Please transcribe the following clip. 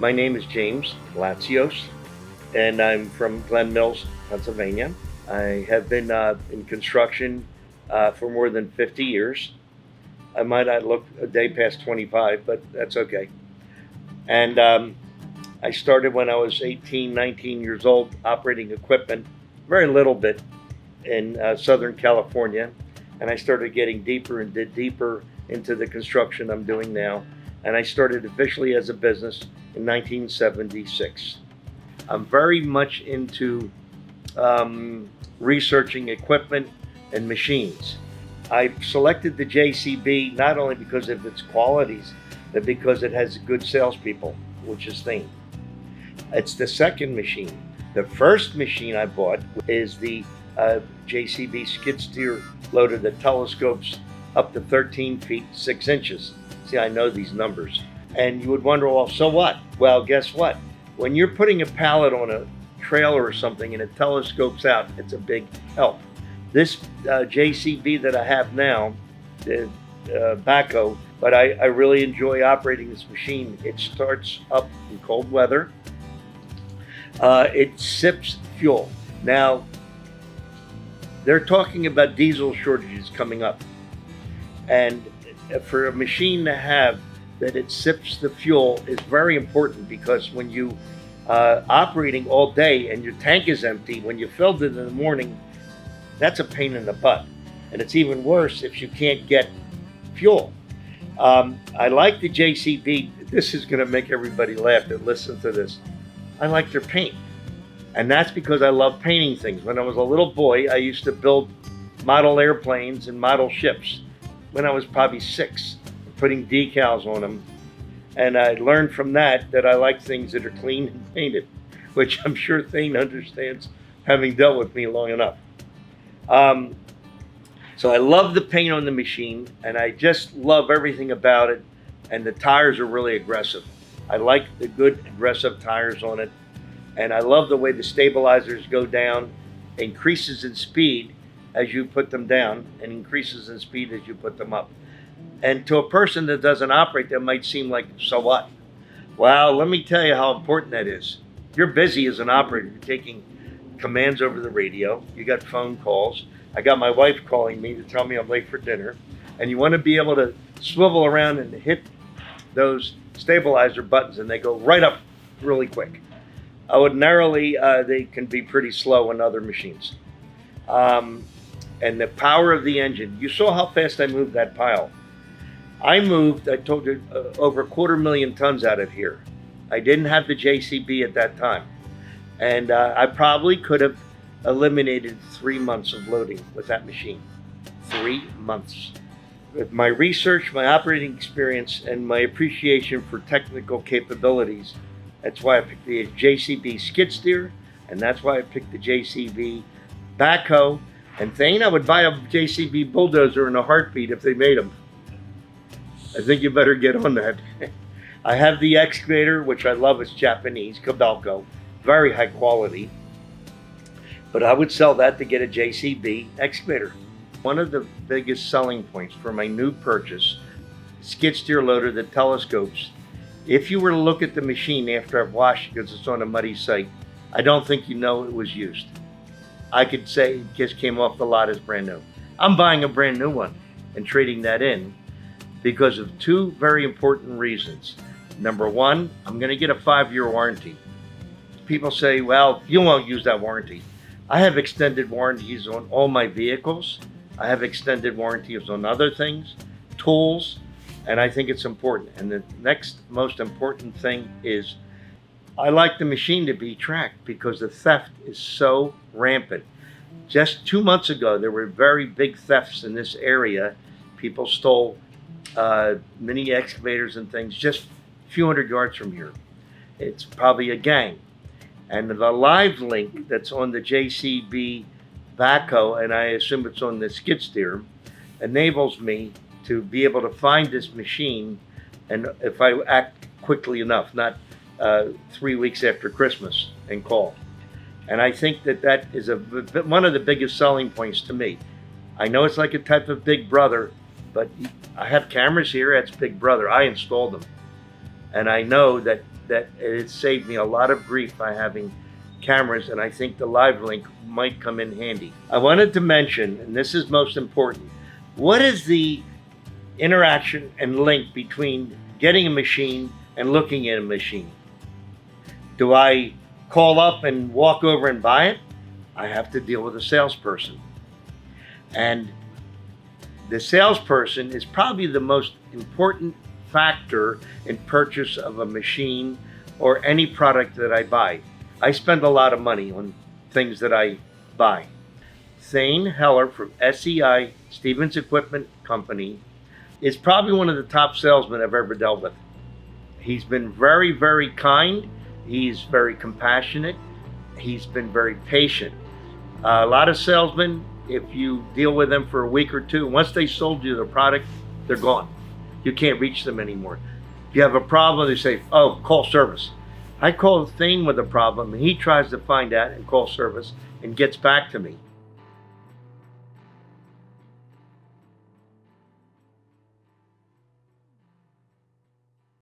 My name is James Latsios, and I'm from Glen Mills, Pennsylvania. I have been in construction for more than 50 years. I might not look a day past 25, but that's okay. And I started when I was 18, 19 years old, operating equipment, very little bit, in Southern California. And I started getting deeper and deeper into the construction I'm doing now. And I started officially as a business in 1976. I'm very much into researching equipment and machines. I selected the JCB not only because of its qualities, but because it has good salespeople, which is Thane. It's the second machine. The first machine I bought is the JCB skid steer loader that telescopes up to 13 feet 6 inches. See, I know these numbers. And you would wonder, well, so what? Well, guess what? When you're putting a pallet on a trailer or something and it telescopes out, it's a big help. This JCB that I have now, the Backhoe, but I really enjoy operating this machine. It starts up in cold weather. It sips fuel. Now, they're talking about diesel shortages coming up. And for a machine to have that it sips the fuel is very important, because when you operating all day and your tank is empty, when you filled it in the morning, that's a pain in the butt. And it's even worse if you can't get fuel. I like the JCB. This is going to make everybody laugh that listen to this. I like their paint. And that's because I love painting things. When I was a little boy, I used to build model airplanes and model ships. When I was probably 6, putting decals on them. And I learned from that I like things that are clean and painted, which I'm sure Thane understands, having dealt with me long enough. So I love the paint on the machine, and I just love everything about it. And the tires are really aggressive. I like the good aggressive tires on it. And I love the way the stabilizers go down, increases in speed as you put them down, and increases in speed as you put them up. And to a person that doesn't operate, that might seem like, so what? Well, let me tell you how important that is. You're busy as an operator. You're taking commands over the radio. You got phone calls. I got my wife calling me to tell me I'm late for dinner. And you want to be able to swivel around and hit those stabilizer buttons, and they go right up really quick. Ordinarily, they can be pretty slow on other machines. And the power of the engine. You saw how fast I moved that pile. I told you, over 250,000 tons out of here. I didn't have the JCB at that time. And I probably could have eliminated 3 months of loading with that machine. 3 months. With my research, my operating experience, and my appreciation for technical capabilities, that's why I picked the JCB skid steer, and that's why I picked the JCB Backhoe. And Thane, I would buy a JCB bulldozer in a heartbeat if they made them. I think you better get on that. I have the excavator, which I love. It's Japanese, Kobelco, very high quality. But I would sell that to get a JCB excavator. One of the biggest selling points for my new purchase, skid steer loader that telescopes, if you were to look at the machine after I've washed it, because it's on a muddy site, I don't think you know it was used. I could say it just came off the lot as brand new. I'm buying a brand new one and trading that in because of 2 very important reasons. Number 1, I'm going to get a 5-year warranty. People say, well, you won't use that warranty. I have extended warranties on all my vehicles. I have extended warranties on other things, tools, and I think it's important. And the next most important thing is I like the machine to be tracked because the theft is so rampant. Just 2 months ago, there were very big thefts in this area. People stole mini excavators and things just a few hundred yards from here. It's probably a gang. And the live link that's on the JCB Backhoe, and I assume it's on the skid steer, enables me to be able to find this machine, and if I act quickly enough, not 3 weeks after Christmas, and call. And I think that is one of the biggest selling points to me. I know it's like a type of Big Brother, but I have cameras here, that's Big Brother. I installed them. And I know that that it saved me a lot of grief by having cameras, and I think the live link might come in handy. I wanted to mention, and this is most important, what is the interaction and link between getting a machine and looking at a machine? Do I call up and walk over and buy it? I have to deal with a salesperson. And the salesperson is probably the most important factor in purchase of a machine or any product that I buy. I spend a lot of money on things that I buy. Thane Heller from SEI, Stevens Equipment Company, is probably one of the top salesmen I've ever dealt with. He's been very, very kind. He's very compassionate. He's been very patient. A lot of salesmen, if you deal with them for a week or two, once they sold you the product, they're gone. You can't reach them anymore. If you have a problem, they say, oh, call service. I call Thane with a problem, and he tries to find out and call service and gets back to me.